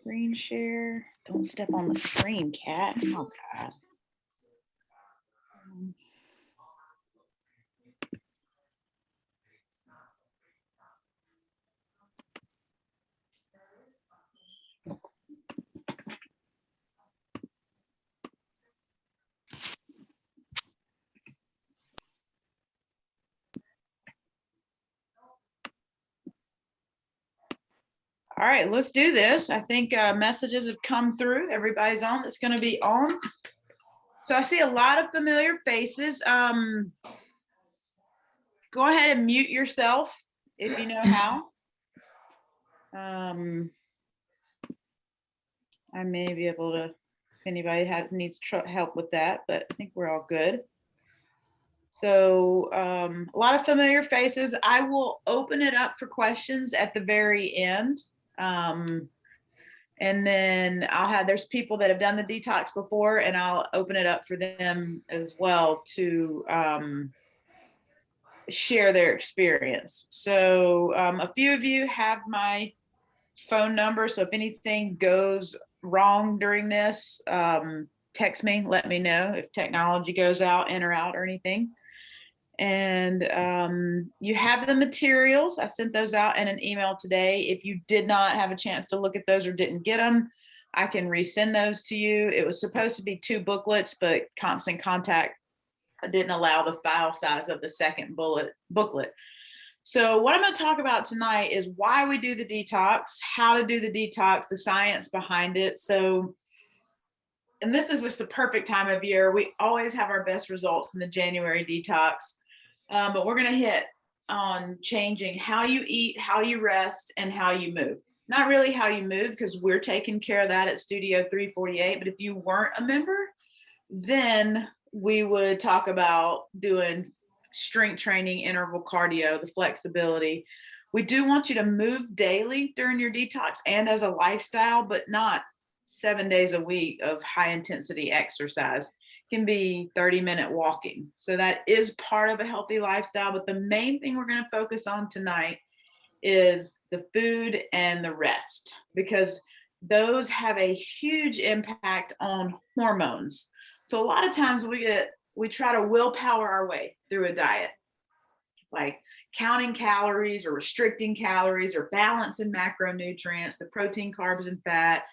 Screen share. Don't step on the screen, cat. Oh, God. All right, let's do this. I think messages have come through. Everybody's on that's going to be on. So I see a lot of familiar faces. Go ahead and mute yourself if you know how. I may be able to, if anybody needs help with that, but I think we're all good. So a lot of familiar faces. I will open it up for questions at the very end. And then there's people that have done the detox before, and I'll open it up for them as well to share their experience. So a few of you have my phone number. So if anything goes wrong during this, text me, let me know if technology goes out, in or out or anything. And you have the materials. I sent those out in an email today. If you did not have a chance to look at those or didn't get them, I can resend those to you. It was supposed to be 2 booklets, but Constant Contact didn't allow the file size of the second booklet. So what I'm going to talk about tonight is why we do the detox, how to do the detox, the science behind it. So, and this is just the perfect time of year. We always have our best results in the January detox. But we're going to hit on changing how you eat, how you rest, and how you move. Not really how you move, because we're taking care of that at Studio 348. But if you weren't a member, then we would talk about doing strength training, interval cardio, the flexibility. We do want you to move daily during your detox and as a lifestyle, but not 7 days a week of high intensity exercise. Can be 30-minute walking. So that is part of a healthy lifestyle. But the main thing we're going to focus on tonight is the food and the rest, because those have a huge impact on hormones. So a lot of times we try to willpower our way through a diet, like counting calories or restricting calories or balancing macronutrients, the protein, carbs, and fat,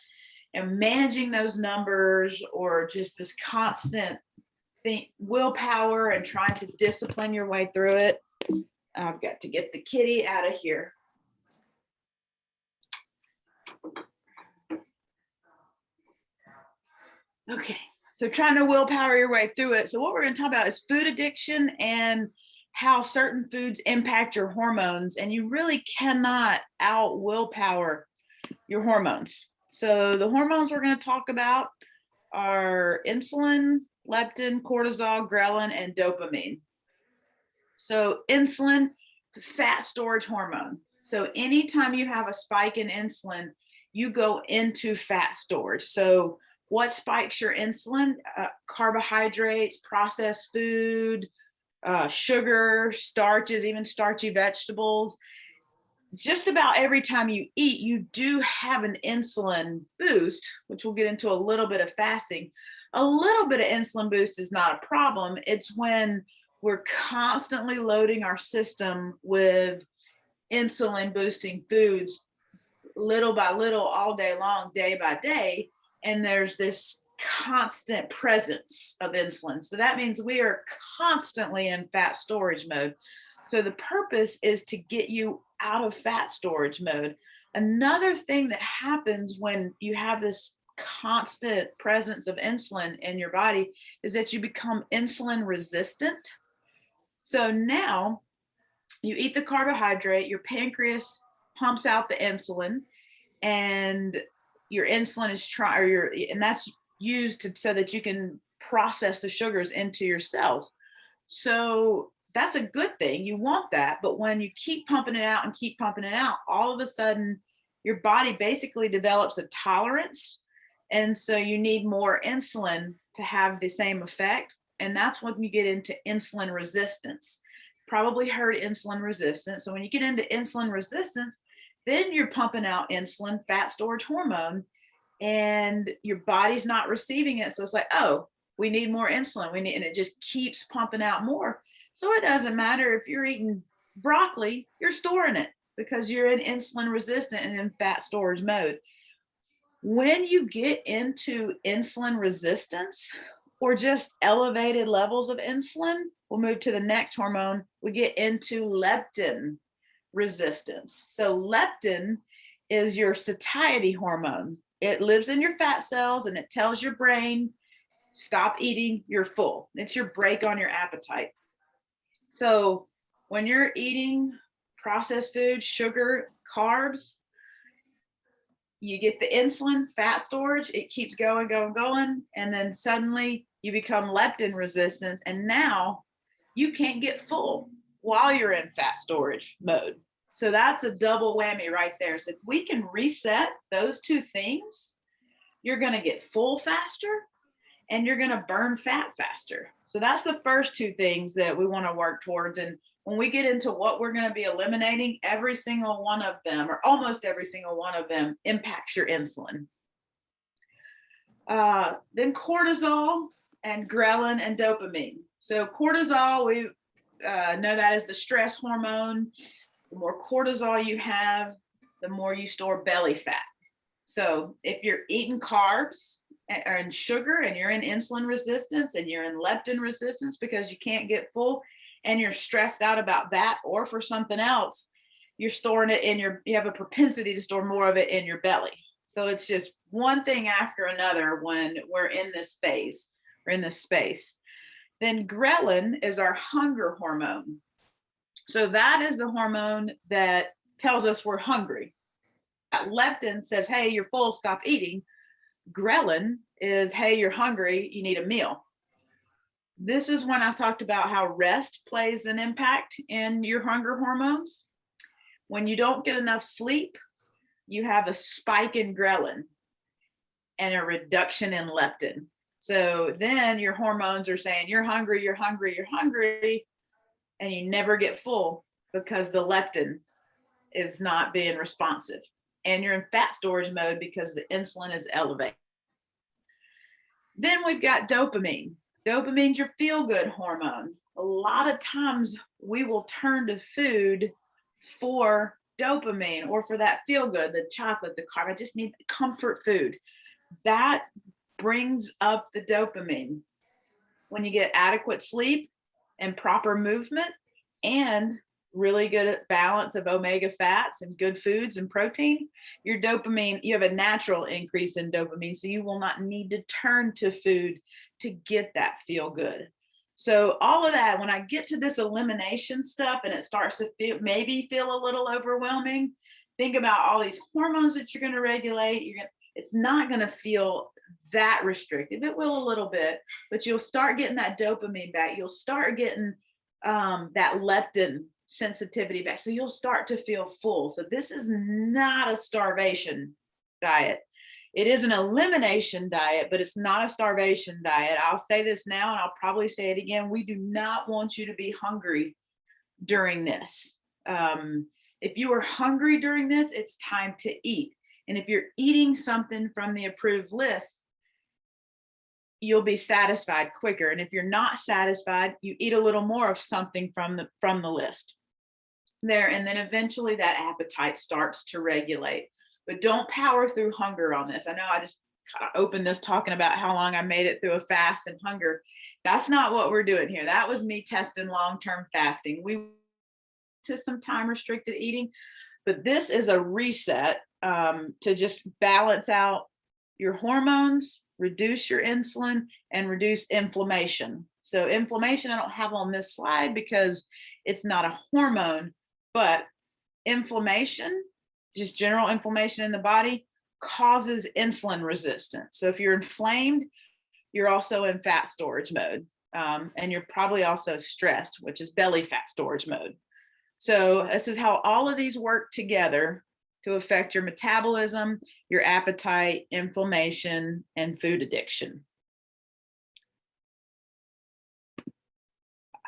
and managing those numbers, or just this constant willpower and trying to discipline your way through it. I've got to get the kitty out of here. Okay, so trying to willpower your way through it. So what we're going to talk about is food addiction and how certain foods impact your hormones, and you really cannot out willpower your hormones. So the hormones we're going to talk about are insulin, leptin, cortisol, ghrelin, and dopamine. So insulin, fat storage hormone. So anytime you have a spike in insulin, you go into fat storage. So what spikes your insulin? Carbohydrates, processed food, sugar, starches, even starchy vegetables. Just about every time you eat, you do have an insulin boost, which we'll get into a little bit of fasting. A little bit of insulin boost is not a problem. It's when we're constantly loading our system with insulin boosting foods little by little, all day long, day by day, and there's this constant presence of insulin. So that means we are constantly in fat storage mode. So the purpose is to get you out of fat storage mode. Another thing that happens when you have this constant presence of insulin in your body is that you become insulin resistant. So now you eat the carbohydrate, your pancreas pumps out the insulin, and your insulin is and that's used so that you can process the sugars into your cells. So that's a good thing. You want that. But when you keep pumping it out and keep pumping it out, all of a sudden your body basically develops a tolerance. And so you need more insulin to have the same effect. And that's when you get into insulin resistance. Probably heard insulin resistance. So when you get into insulin resistance, then you're pumping out insulin, fat storage hormone, and your body's not receiving it. So it's like, oh, we need more insulin. We need, and it just keeps pumping out more. So it doesn't matter if you're eating broccoli, you're storing it because you're in insulin resistant and in fat storage mode. When you get into insulin resistance or just elevated levels of insulin, we'll move to the next hormone. We get into leptin resistance. So leptin is your satiety hormone. It lives in your fat cells and it tells your brain, stop eating, you're full. It's your brake on your appetite. So when you're eating processed food, sugar, carbs, you get the insulin, fat storage, it keeps going, and then suddenly you become leptin resistant, and now you can't get full while you're in fat storage mode. So that's a double whammy right there. So if we can reset those two things, you're going to get full faster and you're going to burn fat faster. So that's the first two things that we want to work towards. And when we get into what we're going to be eliminating, every single one of them, or almost every single one of them, impacts your insulin. Then cortisol and ghrelin and dopamine. So cortisol, we know that is the stress hormone. The more cortisol you have, the more you store belly fat. So if you're eating carbs and sugar and you're in insulin resistance and you're in leptin resistance because you can't get full and you're stressed out about that or for something else, you're storing it in you have a propensity to store more of it in your belly. So it's just one thing after another when we're in this phase or in this space. Then ghrelin is our hunger hormone. So that is the hormone that tells us we're hungry. Leptin says, hey, you're full, stop eating. Ghrelin is, hey, you're hungry, you need a meal. This is when I talked about how rest plays an impact in your hunger hormones. When you don't get enough sleep, you have a spike in ghrelin and a reduction in leptin. So then your hormones are saying, you're hungry, you're hungry, you're hungry, and you never get full because the leptin is not being responsive. And you're in fat storage mode because the insulin is elevated. Then we've got dopamine. Dopamine's your feel-good hormone. A lot of times we will turn to food for dopamine or for that feel-good, the chocolate, the carb. I just need comfort food. That brings up the dopamine. When you get adequate sleep and proper movement and really good balance of omega fats and good foods and protein, your dopamine, you have a natural increase in dopamine, so you will not need to turn to food to get that feel good. So all of that, when I get to this elimination stuff and it starts to maybe feel a little overwhelming, think about all these hormones that you're going to regulate. It's not going to feel that restrictive. It will a little bit, but you'll start getting that dopamine back. You'll start getting that leptin sensitivity back. So you'll start to feel full. So this is not a starvation diet. It is an elimination diet, but it's not a starvation diet. I'll say this now, and I'll probably say it again. We do not want you to be hungry during this. If you are hungry during this, it's time to eat. And if you're eating something from the approved list, you'll be satisfied quicker. And if you're not satisfied, you eat a little more of something from the list there. And then eventually that appetite starts to regulate. But don't power through hunger on this. I know I just kind of opened this talking about how long I made it through a fast and hunger. That's not what we're doing here. That was me testing long-term fasting. We to some time restricted eating, but this is a reset to just balance out your hormones, reduce your insulin, and reduce inflammation. So inflammation I don't have on this slide because it's not a hormone, but inflammation, just general inflammation in the body, causes insulin resistance. So if you're inflamed, you're also in fat storage mode. And you're probably also stressed, which is belly fat storage mode. So this is how all of these work together to affect your metabolism, your appetite, inflammation, and food addiction.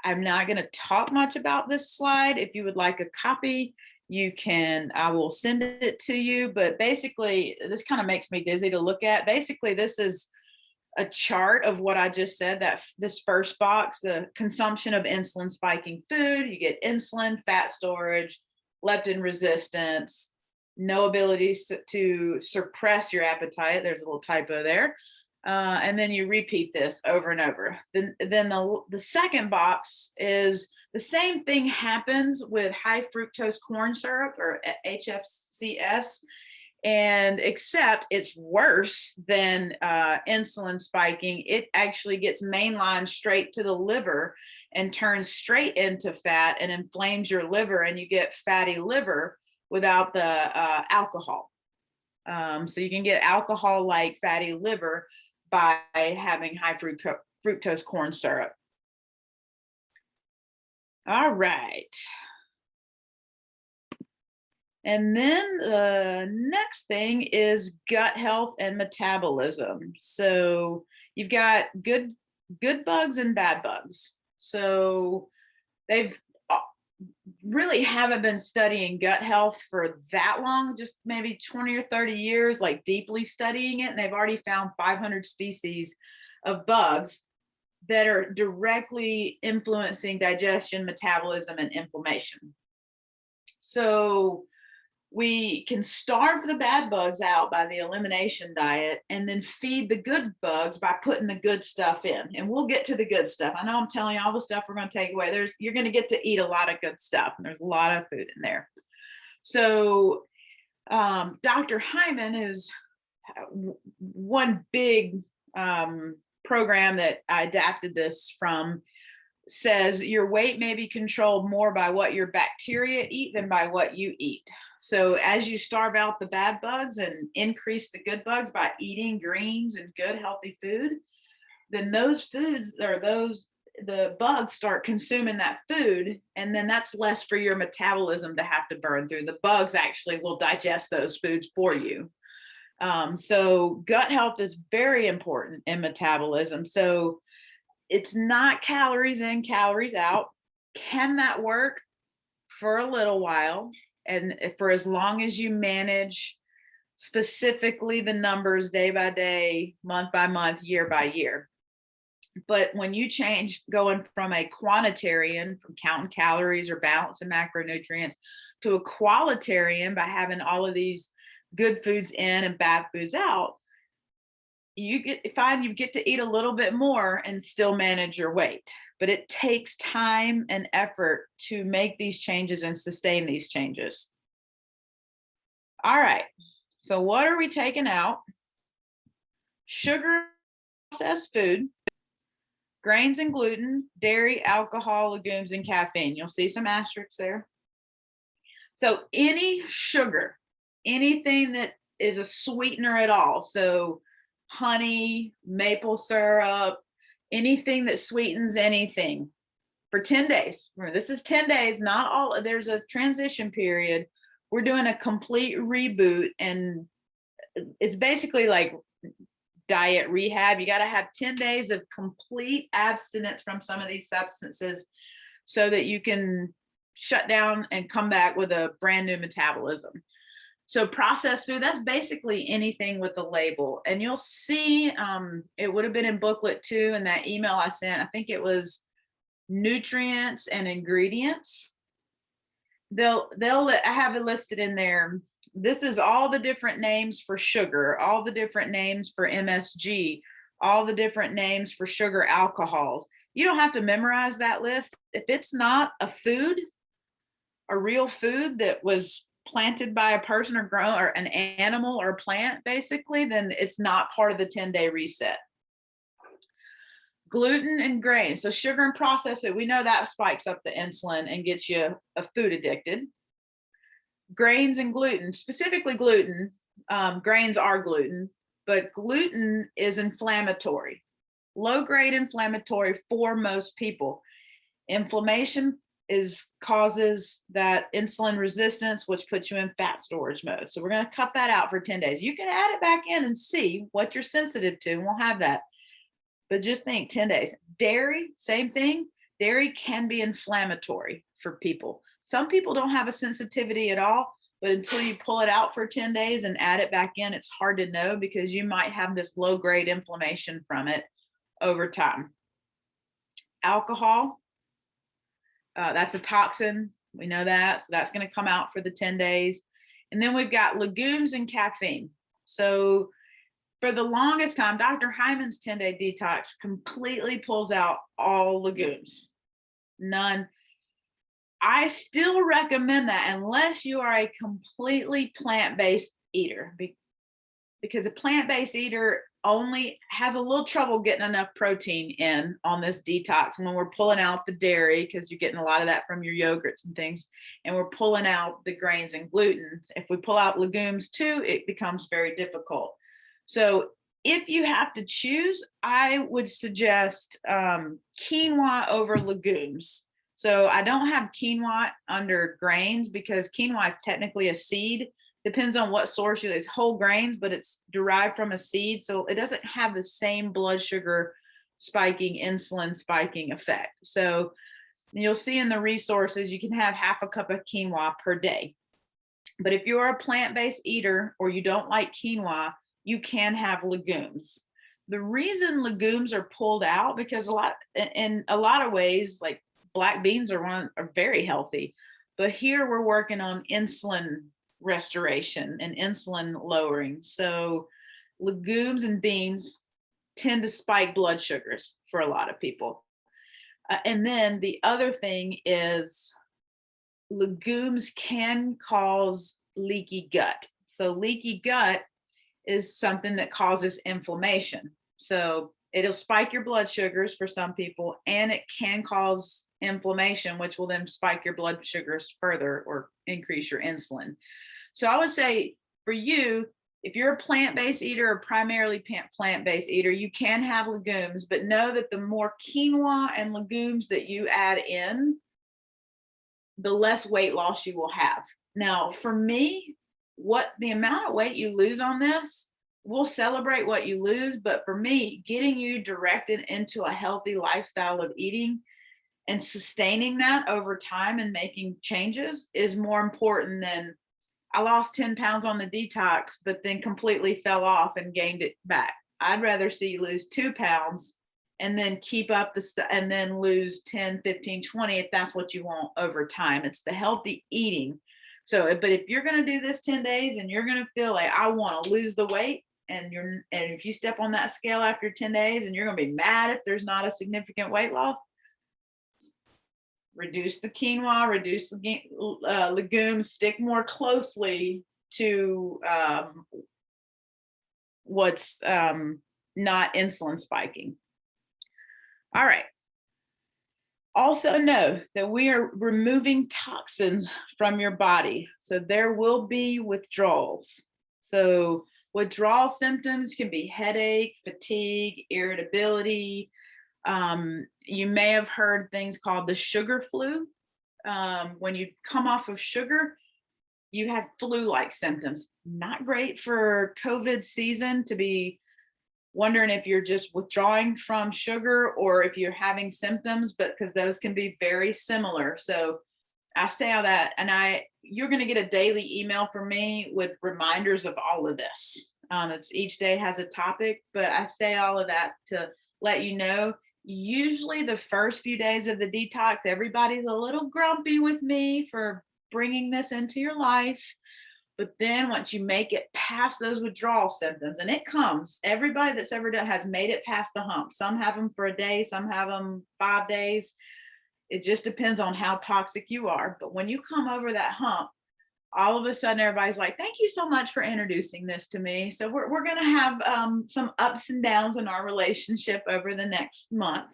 I'm not going to talk much about this slide. If you would like a copy, you can, I will send it to you. But basically, this kind of makes me dizzy to look at. Basically, this is a chart of what I just said, that this first box, the consumption of insulin spiking food, you get insulin, fat storage, leptin resistance, no ability to suppress your appetite. There's a little typo there. And then you repeat this over and over. Then the second box is the same thing happens with high fructose corn syrup, or HFCS, and except it's worse than insulin spiking. It actually gets mainlined straight to the liver and turns straight into fat and inflames your liver, and you get fatty liver without the alcohol. So you can get alcohol-like fatty liver by having high fructose corn syrup. All right. And then the next thing is gut health and metabolism. So you've got good bugs and bad bugs. So they've really haven't been studying gut health for that long, just maybe 20 or 30 years, like deeply studying it. And they've already found 500 species of bugs that are directly influencing digestion, metabolism, and inflammation. So we can starve the bad bugs out by the elimination diet, and then feed the good bugs by putting the good stuff in. And we'll get to the good stuff. I know I'm telling you all the stuff we're going to take away. You're going to get to eat a lot of good stuff, and there's a lot of food in there. So Dr. Hyman is one big program that I adapted this from, says your weight may be controlled more by what your bacteria eat than by what you eat. So as you starve out the bad bugs and increase the good bugs by eating greens and good healthy food, then those foods, or the bugs start consuming that food, and then that's less for your metabolism to have to burn through. The bugs actually will digest those foods for you. So gut health is very important in metabolism. So it's not calories in, calories out. Can that work? For a little while, and for as long as you manage specifically the numbers day by day, month by month, year by year. But when you change going from a quantitarian, from counting calories or balancing macronutrients, to a qualitarian by having all of these good foods in and bad foods out, you get to eat a little bit more and still manage your weight. But it takes time and effort to make these changes and sustain these changes. All right, so what are we taking out? Sugar, processed food, grains and gluten, dairy, alcohol, legumes, and caffeine. You'll see some asterisks there. So any sugar, anything that is a sweetener at all, so honey, maple syrup, anything that sweetens anything, for 10 days. This is 10 days, not all. There's a transition period. We're doing a complete reboot, and it's basically like diet rehab. You got to have 10 days of complete abstinence from some of these substances so that you can shut down and come back with a brand new metabolism. So processed food, that's basically anything with a label. And you'll see, it would have been in booklet 2 in that email I sent. I think it was nutrients and ingredients. I have it listed in there. This is all the different names for sugar, all the different names for MSG, all the different names for sugar alcohols. You don't have to memorize that list. If it's not a food, a real food that was planted by a person or grown, or an animal or plant, basically, then it's not part of the 10-day reset. Gluten and grain. So sugar and processed food, we know that spikes up the insulin and gets you a food addicted. Grains and gluten, specifically gluten, grains are gluten, but gluten is inflammatory, low-grade inflammatory for most people. Inflammation causes that insulin resistance, which puts you in fat storage mode. So we're going to cut that out for 10 days. You can add it back in and see what you're sensitive to, and we'll have that. But just think 10 days. Dairy, same thing. Dairy can be inflammatory for people. Some people don't have a sensitivity at all, but until you pull it out for 10 days and add it back in, it's hard to know because you might have this low grade inflammation from it over time. Alcohol, that's a toxin. We know that. So that's going to come out for the 10 days. And then we've got legumes and caffeine. So for the longest time, Dr. Hyman's 10-day detox completely pulls out all legumes. None. I still recommend that unless you are a completely plant-based eater, because a plant-based eater only has a little trouble getting enough protein in on this detox when we're pulling out the dairy, because you're getting a lot of that from your yogurts and things, and we're pulling out the grains and gluten. If we pull out legumes too, it becomes very difficult. So if you have to choose, I would suggest quinoa over legumes. So I don't have quinoa under grains because quinoa is technically a seed. Depends on what source you use. It's whole grains, but it's derived from a seed. So it doesn't have the same blood sugar spiking, insulin spiking effect. So you'll see in the resources, you can have half a cup of quinoa per day. But if you're a plant-based eater or you don't like quinoa, you can have legumes. The reason legumes are pulled out, because in a lot of ways, like black beans are very healthy, but here we're working on insulin restoration and insulin lowering. So legumes and beans tend to spike blood sugars for a lot of people. And then the other thing is legumes can cause leaky gut. So leaky gut is something that causes inflammation. So it'll spike your blood sugars for some people, and it can cause inflammation, which will then spike your blood sugars further or increase your insulin. So I would say for you, if you're a plant-based eater or primarily plant-based eater, you can have legumes, but know that the more quinoa and legumes that you add in, the less weight loss you will have. Now, for me, the amount of weight you lose on this, we'll celebrate what you lose, but for me, getting you directed into a healthy lifestyle of eating and sustaining that over time and making changes is more important than I lost 10 pounds on the detox, but then completely fell off and gained it back. I'd rather see you lose 2 pounds and then keep up and then lose 10, 15, 20 if that's what you want over time. It's the healthy eating. So, but if you're going to do this 10 days and you're going to feel like I want to lose the weight, and if you step on that scale after 10 days and you're going to be mad if there's not a significant weight loss, reduce the quinoa, reduce the legumes, stick more closely to what's not insulin spiking. All right. Also know that we are removing toxins from your body. So there will be withdrawals. So withdrawal symptoms can be headache, fatigue, irritability. You may have heard things called the sugar flu. When you come off of sugar, you have flu-like symptoms. Not great for COVID season to be wondering if you're just withdrawing from sugar or if you're having symptoms, but because those can be very similar. So I say all that, and you're going to get a daily email from me with reminders of all of this. It's each day has a topic, but I say all of that to let you know. Usually the first few days of the detox, everybody's a little grumpy with me for bringing this into your life. But then once you make it past those withdrawal symptoms, and it comes, everybody that's ever done has made it past the hump. Some have them for a day, some have them 5 days. It just depends on how toxic you are. But when you come over that hump, all of a sudden everybody's like, thank you so much for introducing this to me. So we're going to have some ups and downs in our relationship over the next month.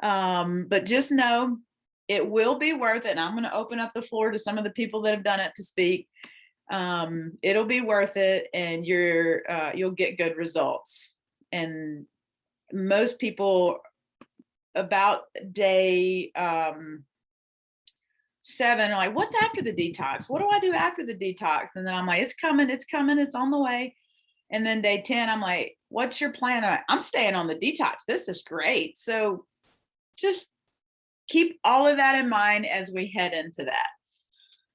But just know it will be worth it. And I'm going to open up the floor to some of the people that have done it to speak. It'll be worth it, and you'll get good results. And most people about day 7 are like, what's after the detox? What do I do after the detox? And then I'm like, it's coming, it's on the way. And then day 10, I'm like, what's your plan? I'm staying on the detox. This is great. So just keep all of that in mind as we head into that.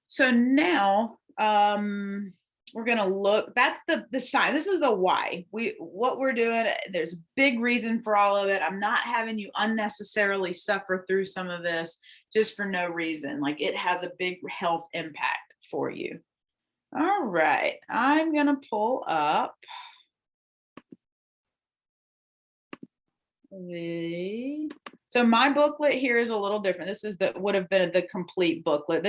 So now we're going to look, that's the sign. This is the why. What we're doing, there's a big reason for all of it. I'm not having you unnecessarily suffer through some of this just for no reason. Like, it has a big health impact for you. All right, I'm going to pull up so my booklet here is a little different. This is would have been the complete booklet.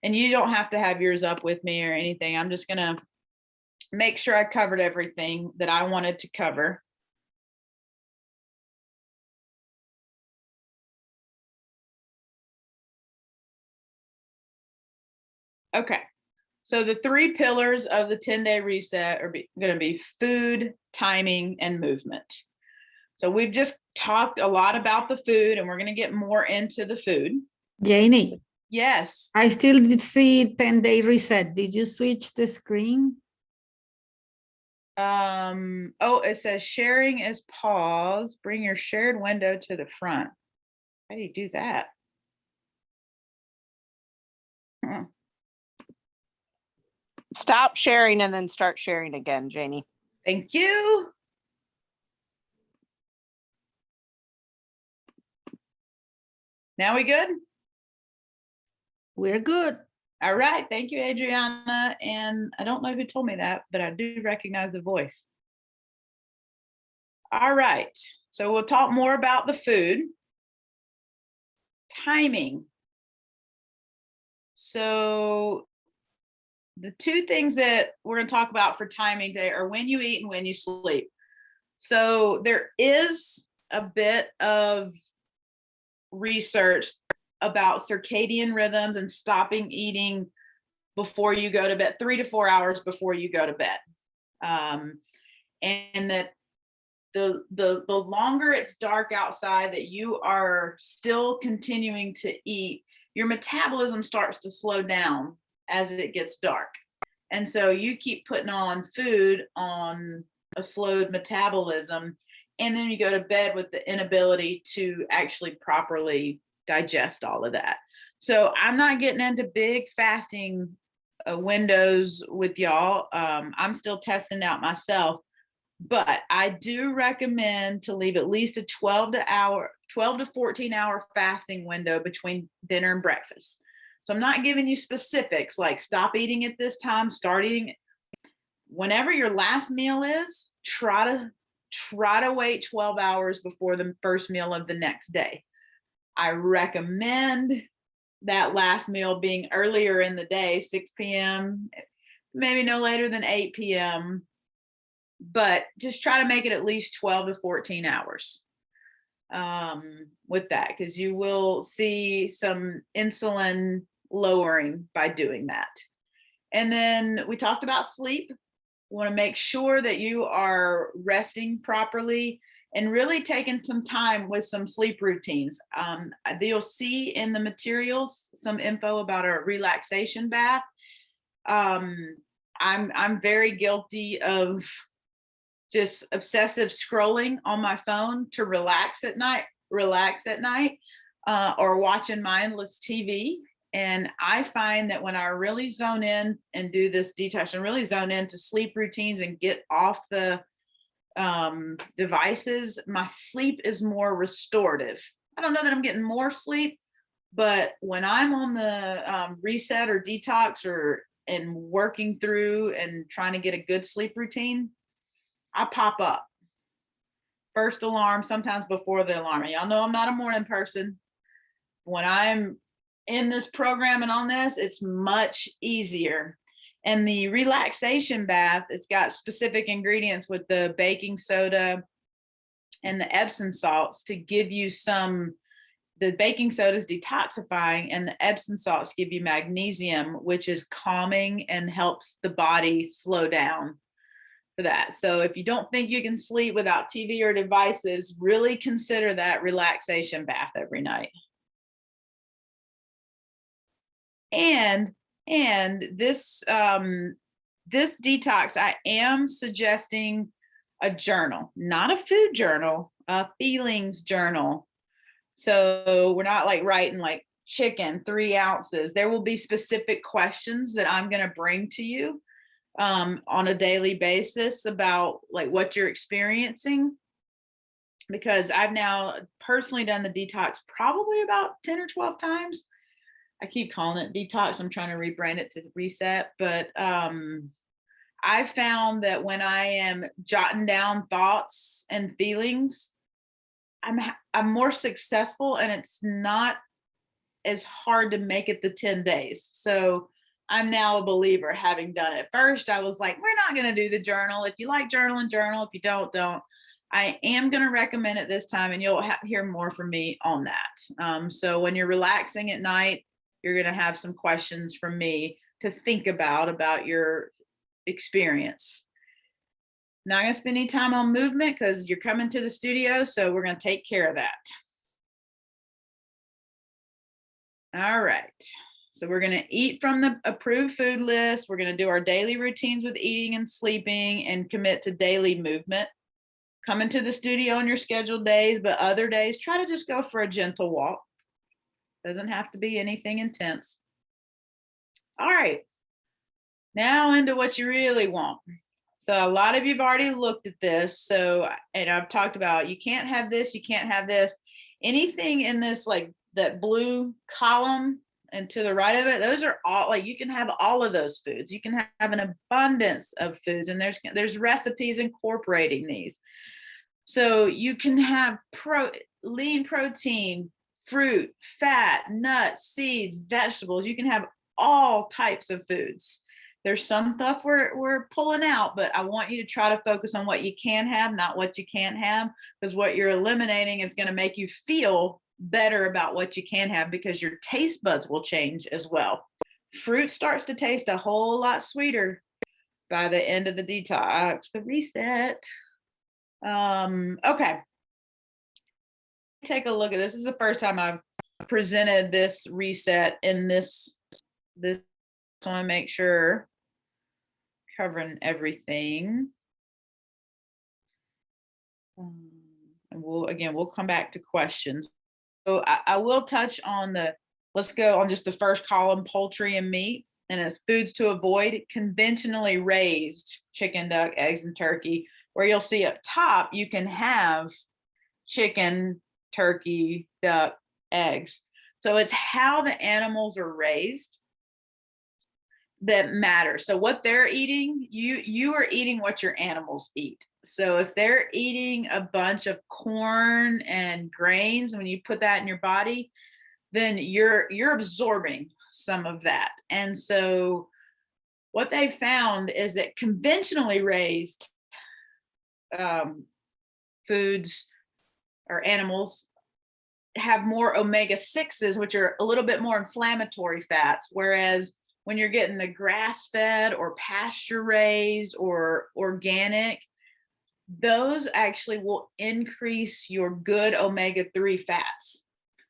And you don't have to have yours up with me or anything. I'm just gonna make sure I covered everything that I wanted to cover. Okay, so the 3 pillars of the 10-day reset are going to be food, timing, and movement. So we've just talked a lot about the food, and we're going to get more into the food. Janey. Yes. I still did see 10-day reset. Did you switch the screen? Oh, it says sharing is paused. Bring your shared window to the front. How do you do that? Stop sharing and then start sharing again, Janey. Thank you. Now we good? We're good. All right. Thank you, Adriana. And I don't know who told me that, but I do recognize the voice. All right. So we'll talk more about the food. Timing. So the 2 things that we're going to talk about for timing today are when you eat and when you sleep. So there is a bit of research about circadian rhythms and stopping eating before you go to bed, 3 to 4 hours before you go to bed. And that the longer it's dark outside that you are still continuing to eat, your metabolism starts to slow down as it gets dark. And so you keep putting on food on a slowed metabolism, and then you go to bed with the inability to actually properly digest all of that. So I'm not getting into big fasting windows with y'all. I'm still testing out myself, but I do recommend to leave at least a 12 to 14 hour fasting window between dinner and breakfast. So I'm not giving you specifics like stop eating at this time, start eating. Whenever your last meal is, try to wait 12 hours before the first meal of the next day. I recommend that last meal being earlier in the day, 6 p.m., maybe no later than 8 p.m., but just try to make it at least 12 to 14 hours with that, because you will see some insulin lowering by doing that. And then we talked about sleep. We want to make sure that you are resting properly and really taking some time with some sleep routines. You'll see in the materials some info about a relaxation bath. I'm very guilty of just obsessive scrolling on my phone to relax at night, or watching mindless TV. And I find that when I really zone in and do this detox and really zone into sleep routines and get off the devices, my sleep is more restorative. I don't know that I'm getting more sleep, but when I'm on the reset or detox and working through and trying to get a good sleep routine, I pop up. First alarm, sometimes before the alarm. And y'all know I'm not a morning person. When I'm in this program and on this, it's much easier. And the relaxation bath, it's got specific ingredients with the baking soda and the Epsom salts to give you the baking soda is detoxifying and the Epsom salts give you magnesium, which is calming and helps the body slow down for that. So if you don't think you can sleep without TV or devices, really consider that relaxation bath every night. And this detox, I am suggesting a journal, not a food journal, a feelings journal. So we're not like writing like chicken, 3 ounces. There will be specific questions that I'm going to bring to you on a daily basis about like what you're experiencing, because I've now personally done the detox probably about 10 or 12 times. I keep calling it detox. I'm trying to rebrand it to reset, but I found that when I am jotting down thoughts and feelings, I'm more successful, and it's not as hard to make it the 10 days. So I'm now a believer, having done it. First, I was like, we're not going to do the journal. If you like journaling, journal. If you don't. I am going to recommend it this time, and you'll hear more from me on that. So when you're relaxing at night, you're going to have some questions from me to think about your experience. Not going to spend any time on movement because you're coming to the studio, so we're going to take care of that. All right. So we're going to eat from the approved food list. We're going to do our daily routines with eating and sleeping and commit to daily movement. Come into the studio on your scheduled days, but other days, try to just go for a gentle walk. Doesn't have to be anything intense. All right. Now into what you really want. So a lot of you've already looked at this. So, and I've talked about, you can't have this, you can't have this. Anything in this, like that blue column and to the right of it, those are all, like, you can have all of those foods. You can have an abundance of foods, and there's recipes incorporating these. So you can have lean protein, fruit, fat, nuts, seeds, vegetables. You can have all types of foods. There's some stuff we're pulling out, but I want you to try to focus on what you can have, not what you can't have, because what you're eliminating is going to make you feel better about what you can have, because your taste buds will change as well. Fruit starts to taste a whole lot sweeter by the end of the detox, the reset. Okay. Take a look at this. This is the first time I've presented this reset in this. So I want to make sure covering everything. And we'll come back to questions. So I will touch on let's go on just the first column, poultry and meat, and it's foods to avoid: conventionally raised chicken, duck, eggs, and turkey, where you'll see up top, you can have chicken, turkey, duck, eggs. So it's how the animals are raised that matters. So what they're eating, you are eating what your animals eat. So if they're eating a bunch of corn and grains, when you put that in your body, then you're absorbing some of that. And so what they found is that conventionally raised foods or animals have more omega-6s, which are a little bit more inflammatory fats, whereas when you're getting the grass-fed or pasture-raised or organic, those actually will increase your good omega-3 fats.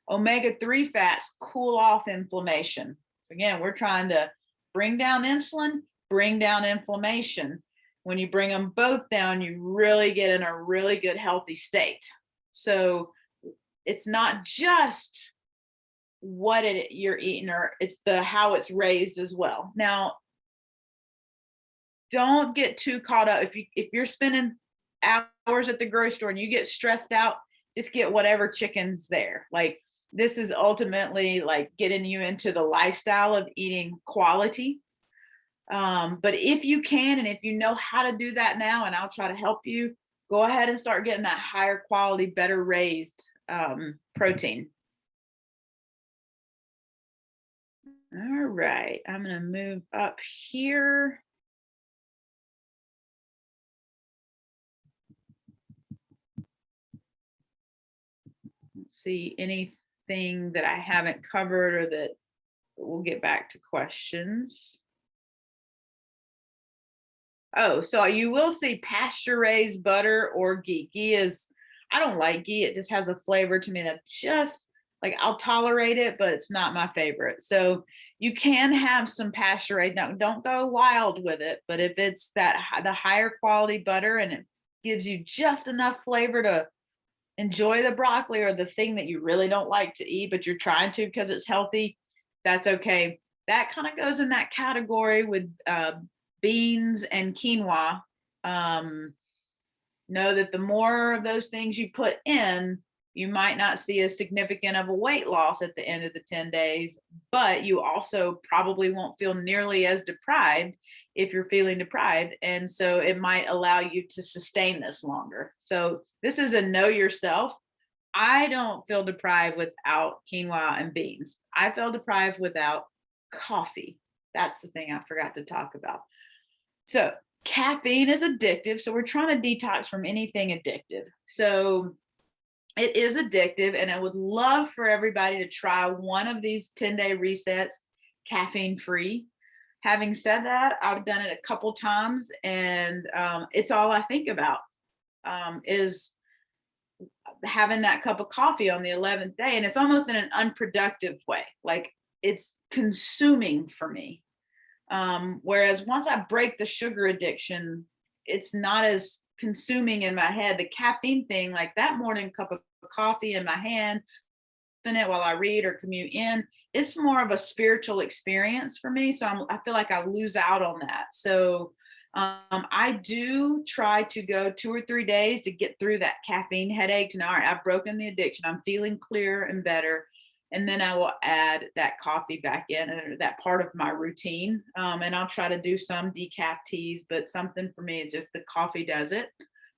Omega-3 fats cool off inflammation. Again, we're trying to bring down insulin, bring down inflammation. When you bring them both down, you really get in a really good, healthy state. So it's not just what you're eating, or it's how it's raised as well. Now, don't get too caught up. If you're spending hours at the grocery store and you get stressed out, just get whatever chicken's there. Like, this is ultimately like getting you into the lifestyle of eating quality. But if you can, and if you know how to do that now, and I'll try to help you, go ahead and start getting that higher quality, better raised protein. All right, I'm going to move up here. Let's see anything that I haven't covered, or that we'll get back to questions. Oh, so you will see pasture raised butter or ghee. Ghee is, I don't like ghee. It just has a flavor to me that just, like, I'll tolerate it, but it's not my favorite. So you can have some pasture raised. Now, don't go wild with it, but if it's the higher quality butter and it gives you just enough flavor to enjoy the broccoli or the thing that you really don't like to eat, but you're trying to because it's healthy, that's okay. That kind of goes in that category with beans and quinoa. Know that the more of those things you put in, you might not see as significant of a weight loss at the end of the 10 days, but you also probably won't feel nearly as deprived if you're feeling deprived. And so it might allow you to sustain this longer. So this is a know yourself. I don't feel deprived without quinoa and beans. I feel deprived without coffee. That's the thing I forgot to talk about. So caffeine is addictive. So we're trying to detox from anything addictive. So it is addictive. And I would love for everybody to try one of these 10-day resets, caffeine free. Having said that, I've done it a couple times, and it's all I think about is having that cup of coffee on the 11th day. And it's almost in an unproductive way. Like it's consuming for me. Whereas once I break the sugar addiction, it's not as consuming in my head. The caffeine thing, like that morning cup of coffee in my hand, in it while I read or commute in, it's more of a spiritual experience for me. So I feel like I lose out on that. So I do try to go 2 or 3 days to get through that caffeine headache. To know, all right, I've broken the addiction. I'm feeling clear and better. And then I will add that coffee back in, or that part of my routine. And I'll try to do some decaf teas, but something for me, just the coffee does it.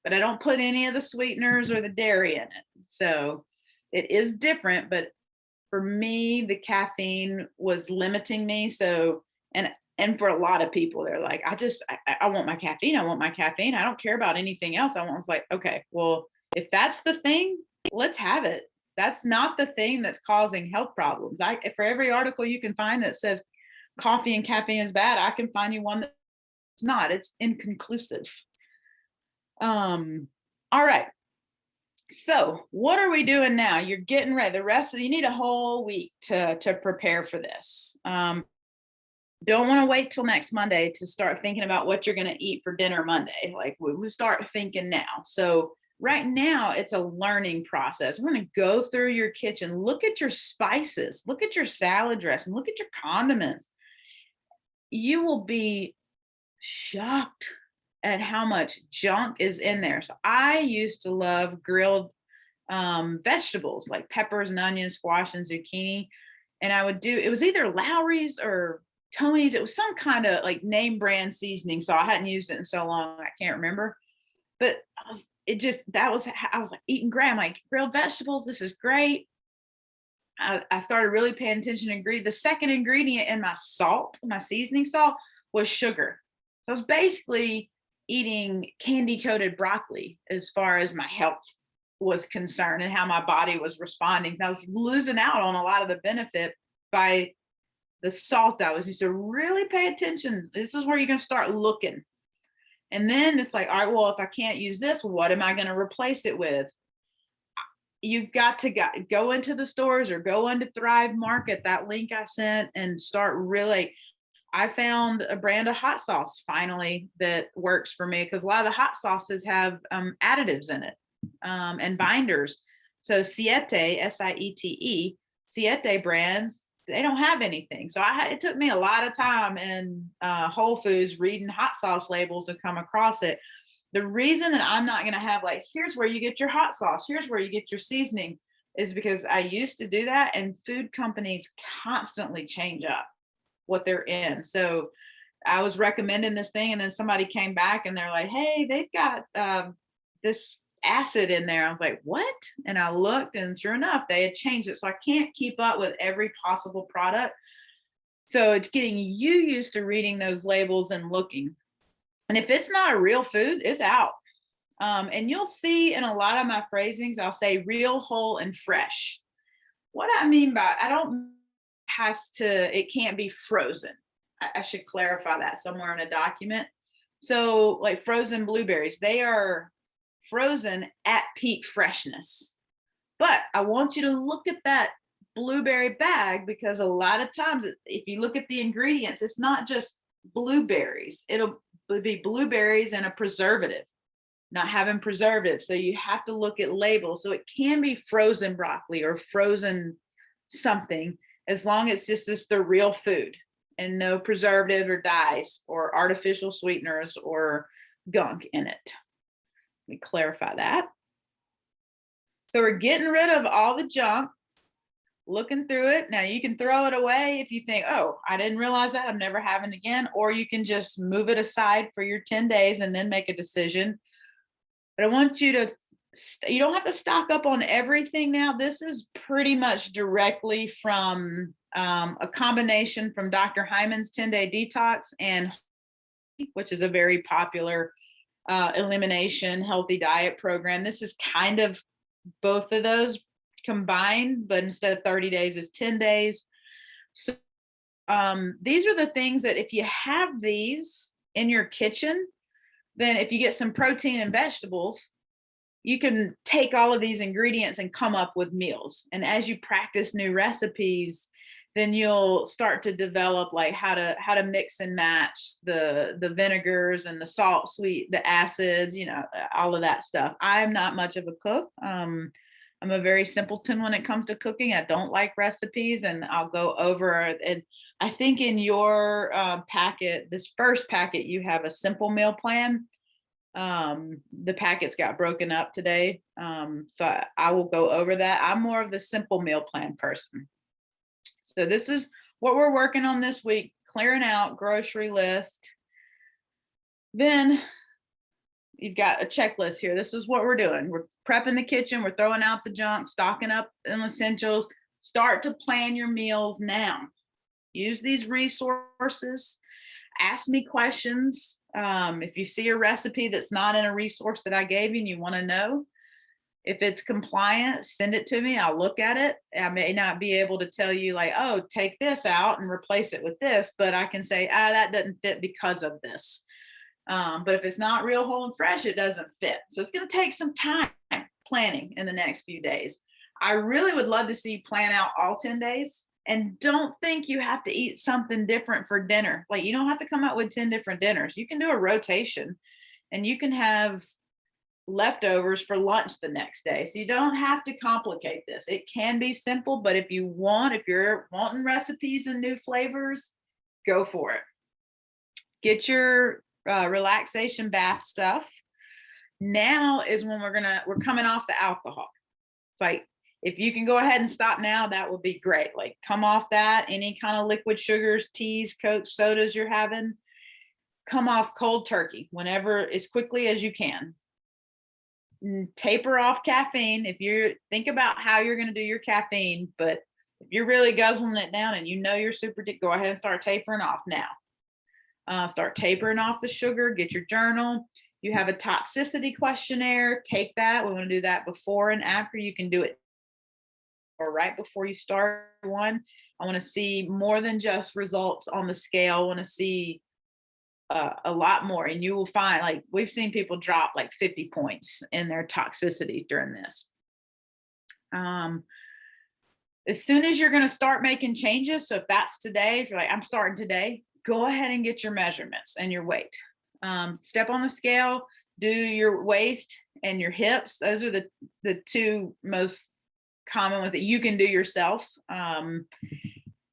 But I don't put any of the sweeteners or the dairy in it. So it is different, but for me, the caffeine was limiting me. So, and for a lot of people, they're like, I want my caffeine. I want my caffeine. I don't care about anything else. I was like, okay, well, if that's the thing, let's have it. That's not the thing that's causing health problems. For every article you can find that says coffee and caffeine is bad, I can find you one that's not. It's inconclusive. All right. So what are we doing now? You're getting ready. You need a whole week to prepare for this. Don't want to wait till next Monday to start thinking about what you're going to eat for dinner Monday. Like we start thinking now. So right now it's a learning process. We're going to go through your kitchen, look at your spices, look at your salad dressing, look at your condiments. You will be shocked at how much junk is in there. So I used to love grilled vegetables like peppers and onions, squash and zucchini. And it was either Lowry's or Tony's. It was some kind of like name brand seasoning. So I hadn't used it in so long, I can't remember. But I was like eating like grilled vegetables. This is great. I started really paying attention to the second ingredient in my seasoning salt was sugar. So I was basically eating candy coated broccoli as far as my health was concerned and how my body was responding. I was losing out on a lot of the benefit by the salt I was used to. Really pay attention. This is where you're going to start looking. And then it's like, all right, well, if I can't use this, what am I going to replace it with? You've got to go into the stores or go into Thrive Market, that link I sent, and start really. I found a brand of hot sauce finally that works for me, because a lot of the hot sauces have additives in it and binders. So Siete, Siete, Siete brands, they don't have anything. So it took me a lot of time in Whole Foods reading hot sauce labels to come across it. The reason that I'm not going to have like, here's where you get your hot sauce, here's where you get your seasoning, is because I used to do that, and food companies constantly change up what they're in. So I was recommending this thing, and then somebody came back and they're like, hey, they've got this acid in there. I was like, what? And I looked, and sure enough, they had changed it. So I can't keep up with every possible product. So it's getting you used to reading those labels and looking. And if it's not a real food, it's out. And you'll see in a lot of my phrasings, I'll say real, whole, and fresh. What I mean by, it can't be frozen. I should clarify that somewhere in a document. So like frozen blueberries, they are frozen at peak freshness. But I want you to look at that blueberry bag, because a lot of times if you look at the ingredients, it's not just blueberries. It'll be blueberries and a preservative. not having preservatives. So you have to look at labels. So it can be frozen broccoli or frozen something, as long as it's just the real food and no preservative or dyes or artificial sweeteners or gunk in it. Let me clarify that. So we're getting rid of all the junk, looking through it. Now you can throw it away if you think, oh, I didn't realize that, I'm never having it again. Or you can just move it aside for your 10 days and then make a decision. But I want you to, you don't have to stock up on everything now. This is pretty much directly from a combination from Dr. Hyman's 10-day detox and, which is a very popular elimination healthy diet program. This is kind of both of those combined, but instead of 30 days is 10 days. So these are the things that if you have these in your kitchen, then if you get some protein and vegetables, you can take all of these ingredients and come up with meals. And as you practice new recipes, then you'll start to develop like how to mix and match the vinegars and the salt, sweet, the acids, all of that stuff. I'm not much of a cook. I'm a very simpleton when it comes to cooking. I don't like recipes, and I'll go over it. I think in your packet, this first packet, you have a simple meal plan. The packets got broken up today. So I will go over that. I'm more of the simple meal plan person. So this is what we're working on this week, clearing out grocery list. Then you've got a checklist here. This is what we're doing. We're prepping the kitchen. We're throwing out the junk, stocking up in essentials. Start to plan your meals now. Use these resources. Ask me questions. If you see a recipe that's not in a resource that I gave you and you want to know if it's compliant, send it to me. I'll look at it. I may not be able to tell you like, oh, take this out and replace it with this, but I can say, that doesn't fit because of this. But if it's not real, whole, and fresh, it doesn't fit. So it's going to take some time planning in the next few days. I really would love to see you plan out all 10 days. And don't think you have to eat something different for dinner. Like, you don't have to come out with 10 different dinners. You can do a rotation and you can have leftovers for lunch the next day. So you don't have to complicate this. It can be simple, but if you're wanting recipes and new flavors, go for it. Get your relaxation bath stuff. Now is when we're coming off the alcohol. It's like, if you can go ahead and stop now, that would be great. Like, come off that, any kind of liquid sugars, teas, Cokes, sodas you're having, come off cold turkey whenever, as quickly as you can. Taper off caffeine. Think about how you're going to do your caffeine, but if you're really guzzling it down and you're super, go ahead and start tapering off now. Start tapering off the sugar, get your journal. You have a toxicity questionnaire, take that. We want to do that before and after. You can do it or right before you start one. I want to see more than just results on the scale. I want to see a lot more, and you will find, like, we've seen people drop like 50 points in their toxicity during this. As soon as you're going to start making changes, so if that's today, if you're like, I'm starting today, go ahead and get your measurements and your weight. Step on the scale, do your waist and your hips. Those are the two most common with it. You can do yourself.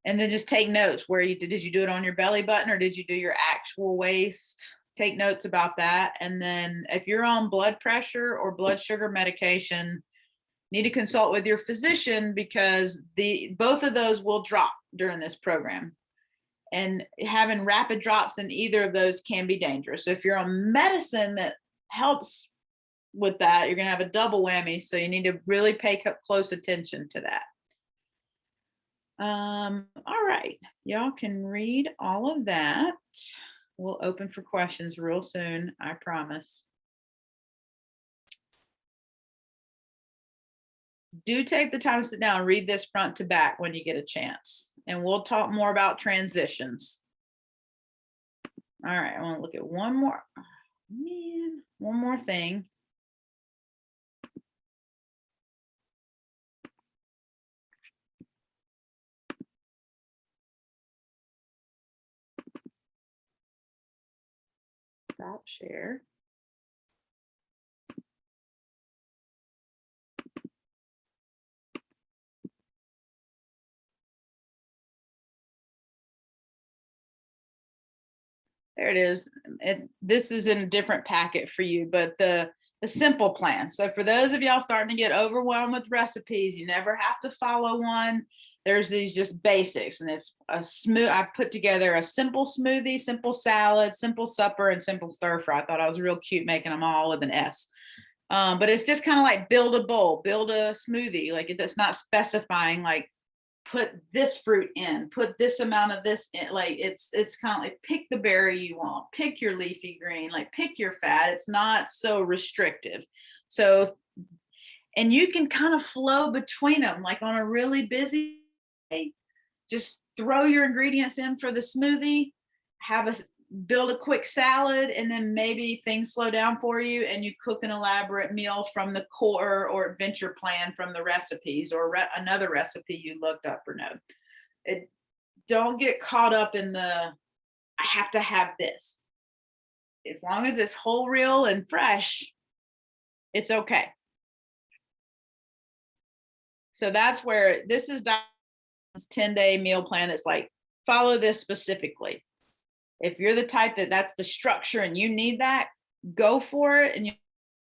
And then just take notes. Did you do it on your belly button or did you do your actual waist? Take notes about that. And then if you're on blood pressure or blood sugar medication, need to consult with your physician, because both of those will drop during this program. And having rapid drops in either of those can be dangerous. So if you're on medicine that helps with that, you're going to have a double whammy. So you need to really pay close attention to that. All right, y'all can read all of that. We'll open for questions real soon, I promise. Do take the time to sit down and read this front to back when you get a chance, and we'll talk more about transitions. All right, I want to look at one more thing. Stop share. There it is. This is in a different packet for you, but the simple plan. So for those of y'all starting to get overwhelmed with recipes, you never have to follow one. There's these just basics, and it's a smooth. I put together a simple smoothie, simple salad, simple supper, and simple stir fry. I thought I was real cute making them all with an S. But it's just kind of like build a bowl, build a smoothie. Like it's not specifying like put this fruit in, put this amount of this in. Like it's kind of like pick the berry you want, pick your leafy green, like pick your fat. It's not so restrictive. So, and you can kind of flow between them, like on a really busy day, just throw your ingredients in for the smoothie, build a quick salad, and then maybe things slow down for you and you cook an elaborate meal from the core or adventure plan from the recipes or another recipe you looked up or know. Don't get caught up in I have to have this. As long as it's whole, real, and fresh, it's okay. So that's where this is Diane's 10-day meal plan. It's like, follow this specifically. If you're the type that's the structure and you need that, go for it. And you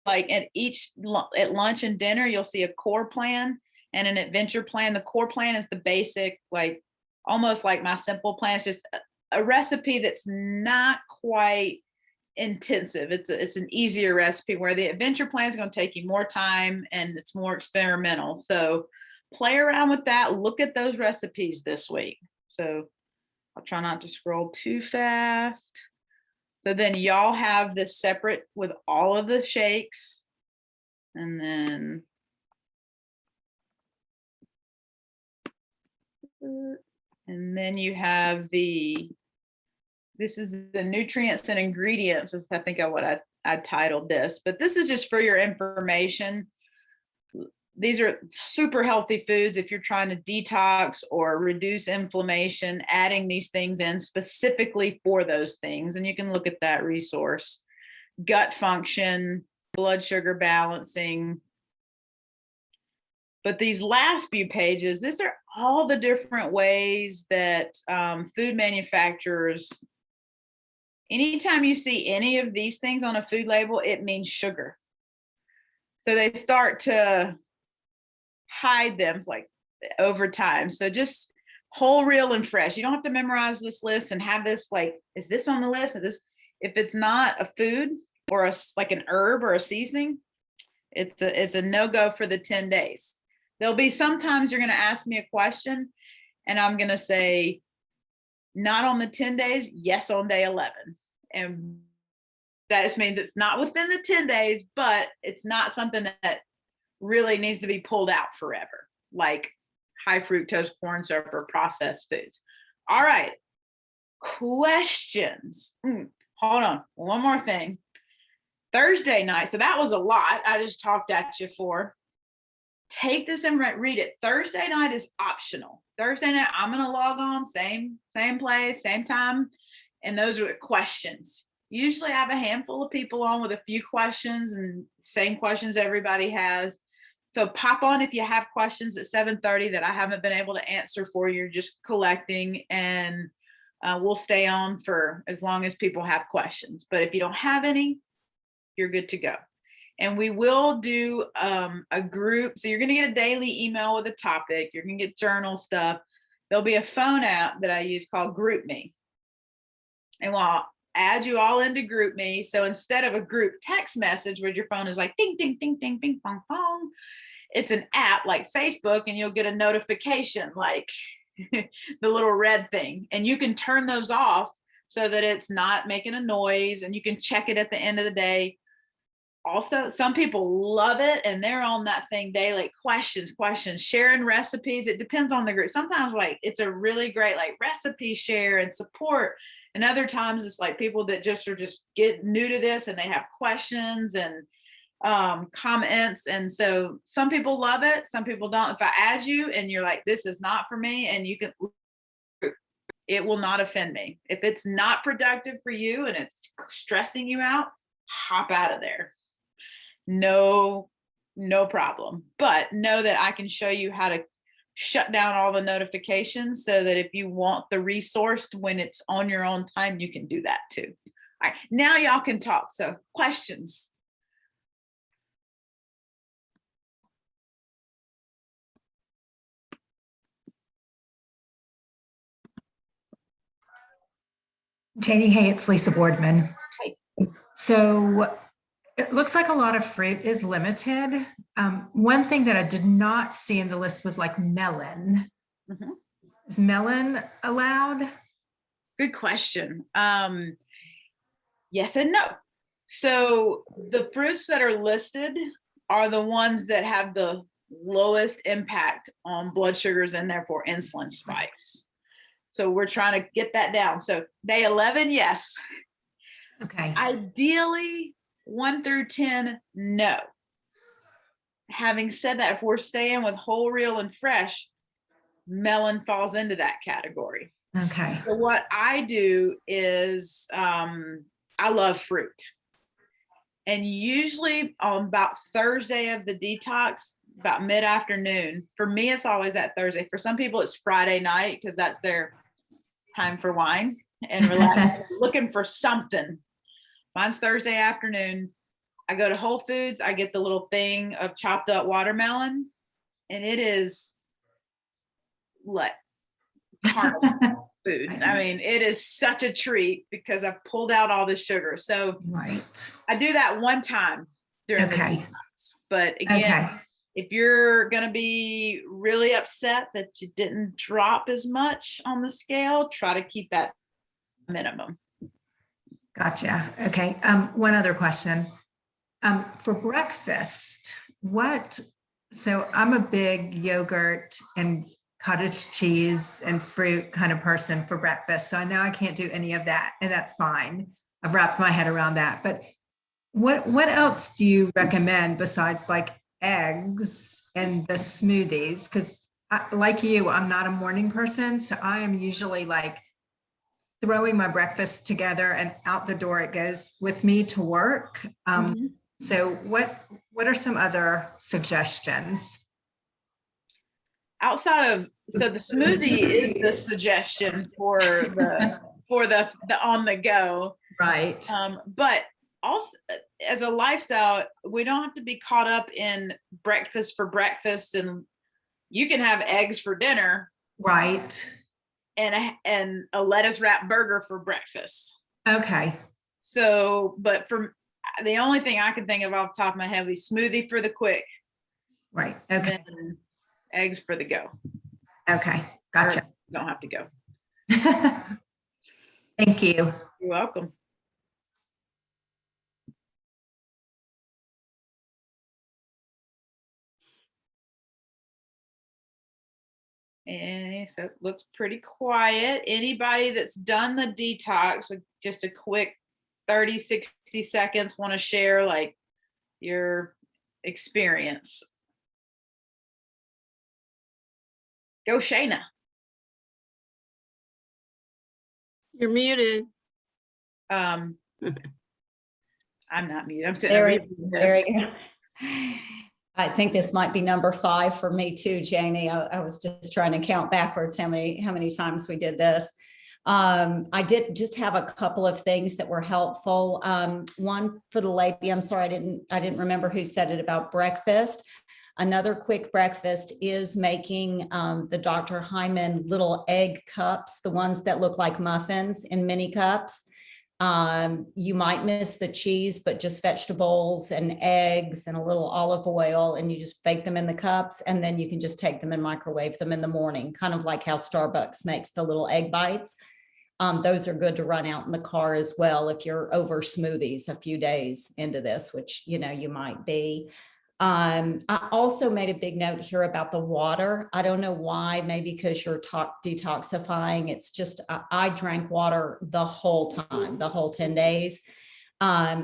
like at lunch and dinner, you'll see a core plan and an adventure plan. The core plan is the basic, like almost like my simple plan. It's just a recipe that's not quite intensive. It's an easier recipe, where the adventure plan is going to take you more time and it's more experimental. So play around with that. Look at those recipes this week. So I'll try not to scroll too fast. So then y'all have this separate with all of the shakes. And then you have this is the nutrients and ingredients, is I think what I titled this, but this is just for your information. These are super healthy foods if you're trying to detox or reduce inflammation, adding these things in specifically for those things. And you can look at that resource. Gut function, blood sugar balancing. But these last few pages, these are all the different ways that food manufacturers, anytime you see any of these things on a food label, it means sugar. So they start to hide them like over time. So just whole, real, and fresh. You don't have to memorize this list and have this like, is this on the list? If it's not a food or like an herb or a seasoning, it's a no-go for the 10 days. There'll be sometimes you're going to ask me a question and I'm going to say, not on the 10 days, yes on day 11. And that just means it's not within the 10 days, but it's not something that really needs to be pulled out forever, like high fructose corn syrup or processed foods. All right, questions. Hold on, one more thing. Thursday night, so that was a lot I just talked at you for. Take this and read it. Thursday night is optional. Thursday night, I'm going to log on, same place, same time, and those are the questions. Usually I have a handful of people on with a few questions, and same questions everybody has. So pop on if you have questions at 7:30 that I haven't been able to answer for you. You're just collecting, and we'll stay on for as long as people have questions. But if you don't have any, you're good to go. And we will do a group. So you're going to get a daily email with a topic. You're going to get journal stuff. There'll be a phone app that I use called GroupMe. And I'll add you all into GroupMe. So instead of a group text message where your phone is like ding, ding, ding, ding, bing, bong, bong, it's an app like Facebook, and you'll get a notification like the little red thing. And you can turn those off so that it's not making a noise, and you can check it at the end of the day. Also, some people love it and they're on that thing daily. Questions, sharing recipes. It depends on the group. Sometimes like it's a really great like recipe share and support. And other times it's like people that just get new to this and they have questions and comments. And so some people love it. Some people don't. If I add you and you're like, this is not for me, and you can, it will not offend me. If it's not productive for you and it's stressing you out, hop out of there. No problem. But know that I can show you how to shut down all the notifications so that if you want the resource when it's on your own time, you can do that too. All right, now y'all can talk. So questions? Janey, hey, it's Lisa Boardman. Hey. So it looks like a lot of fruit is limited. One thing that I did not see in the list was like melon. Mhm. Is melon allowed? Good question. Yes and no. So the fruits that are listed are the ones that have the lowest impact on blood sugars and therefore insulin spikes. So we're trying to get that down. So day 11, yes. Okay. Ideally, 1 through 10, no. Having said that, if we're staying with whole, real, and fresh, melon falls into that category. Okay. So what I do is I love fruit. And usually on about Thursday of the detox, about mid-afternoon, for me, it's always that Thursday. For some people, it's Friday night because that's their time for wine and relax, looking for something. Mine's Thursday afternoon. I go to Whole Foods. I get the little thing of chopped up watermelon, and it is like carnival food. I mean, it is such a treat because I've pulled out all the sugar. So Right. I do that one time during the Okay. detox. But again, Okay. if you're going to be really upset that you didn't drop as much on the scale, try to keep that minimum. Gotcha. Okay. One other question. For breakfast, so I'm a big yogurt and cottage cheese and fruit kind of person for breakfast. So I know I can't do any of that, and that's fine. I've wrapped my head around that. But what else do you recommend besides like eggs and the smoothies? Because like you, I'm not a morning person. So I am usually like throwing my breakfast together and out the door it goes with me to work. So what are some other suggestions? Outside of, so the smoothie is the suggestion for the on the go. Right. But also as a lifestyle, we don't have to be caught up in breakfast for breakfast, and you can have eggs for dinner. Right. And a lettuce wrap burger for breakfast. Okay. So, but for the only thing I can think of off the top of my head is smoothie for the quick. Right. Okay. And eggs for the go. Okay. Gotcha. Or don't have to go. Thank you. You're welcome. And so it looks pretty quiet. Anybody that's done the detox with just a quick 30, 60 seconds want to share like your experience? Go Shayna. You're muted. I'm not muted. I'm sitting There, over there we go. I think this might be number 5 for me too, Janey. I was just trying to count backwards how many times we did this. I did just have a couple of things that were helpful. One for the lady, I'm sorry, I didn't remember who said it about breakfast. Another quick breakfast is making the Dr. Hyman little egg cups, the ones that look like muffins in mini cups. You might miss the cheese, but just vegetables and eggs and a little olive oil, and you just bake them in the cups, and then you can just take them and microwave them in the morning, kind of like how Starbucks makes the little egg bites. Those are good to run out in the car as well if you're over smoothies a few days into this, which you might be. I also made a big note here about the water. I don't know why, maybe because you're detoxifying. It's just, I drank water the whole time, the whole 10 days.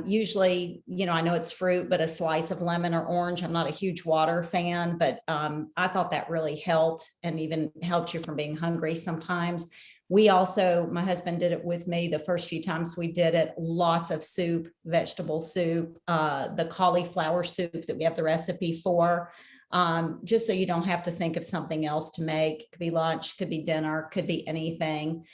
Usually, I know it's fruit, but a slice of lemon or orange, I'm not a huge water fan, but I thought that really helped and even helped you from being hungry sometimes. We also, my husband did it with me the first few times we did it, lots of soup, vegetable soup, the cauliflower soup that we have the recipe for. just so you don't have to think of something else to make. Could be lunch, could be dinner, could be anything.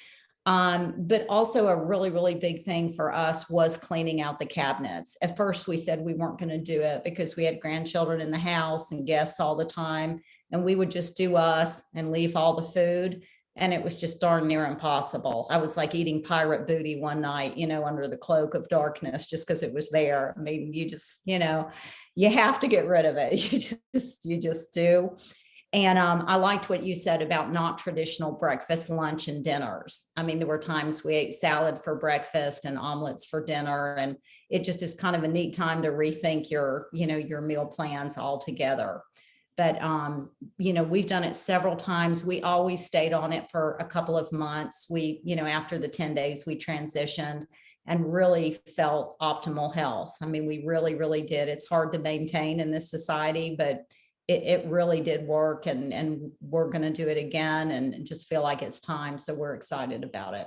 But also a really, really big thing for us was cleaning out the cabinets. At first, we said we weren't going to do it because we had grandchildren in the house and guests all the time, and we would just do us and leave all the food. And it was just darn near impossible. I was like eating pirate booty one night, under the cloak of darkness, just because it was there. I mean, you just, you have to get rid of it. You just do. And I liked what you said about not traditional breakfast, lunch, and dinners. I mean, there were times we ate salad for breakfast and omelets for dinner. And it just is kind of a neat time to rethink your meal plans altogether. But, we've done it several times. We always stayed on it for a couple of months. We, after the 10 days, we transitioned and really felt optimal health. I mean, we really, really did. It's hard to maintain in this society, but it really did work. And we're going to do it again and just feel like it's time. So we're excited about it.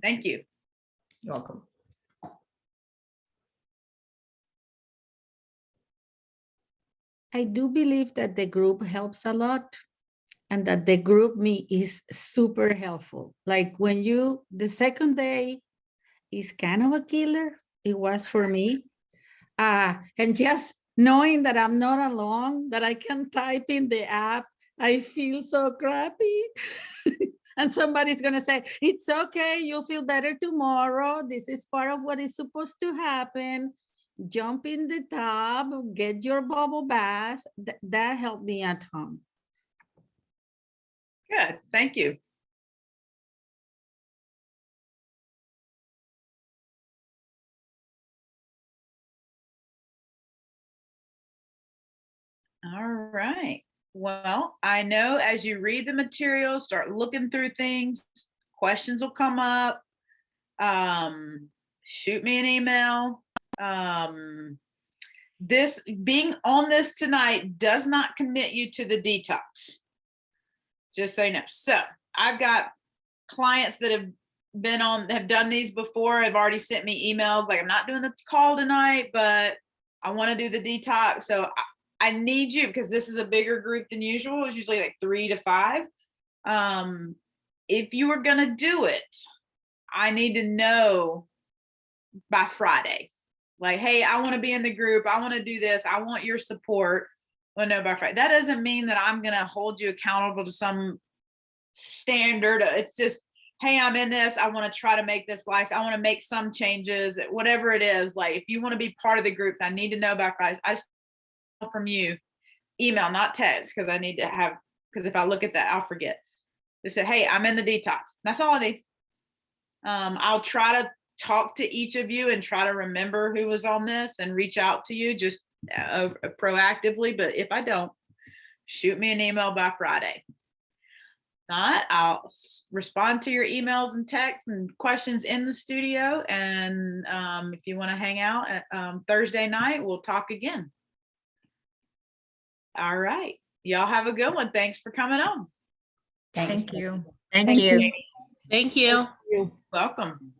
Thank you. You're welcome. I do believe that the group helps a lot and that the group me is super helpful. Like the second day is kind of a killer. It was for me. And just knowing that I'm not alone, that I can type in the app, I feel so crappy. And somebody's going to say, it's okay, you'll feel better tomorrow. This is part of what is supposed to happen. Jump in the tub, get your bubble bath. That helped me at home. Good. Thank you. All right. Well, I know as you read the material, start looking through things, questions will come up. Shoot me an email. This being on this tonight does not commit you to the detox. Just so you know. So I've got clients that have done these before, have already sent me emails like, I'm not doing the call tonight, but I want to do the detox. So I need you, because this is a bigger group than usual. It's usually like 3 to 5. If you are going to do it, I need to know by Friday. Like, hey, I want to be in the group. I want to do this. I want your support. Well, no, by Friday. That doesn't mean that I'm going to hold you accountable to some standard. It's just, hey, I'm in this. I want to try to make this life. I want to make some changes, whatever it is. Like, if you want to be part of the groups, I need to know by Friday. I just want from you, email, not text, because I need to have, because if I look at that, I'll forget. Just say, hey, I'm in the detox. That's all I need. I'll try to talk to each of you and try to remember who was on this and reach out to you just proactively. But if I don't, shoot me an email by Friday. Not, I'll respond to your emails and texts and questions in the studio. And if you want to hang out at Thursday night, we'll talk again. All right. Y'all have a good one. Thanks for coming on. Thanks. Thank you. Thank you. Thank you. You're welcome.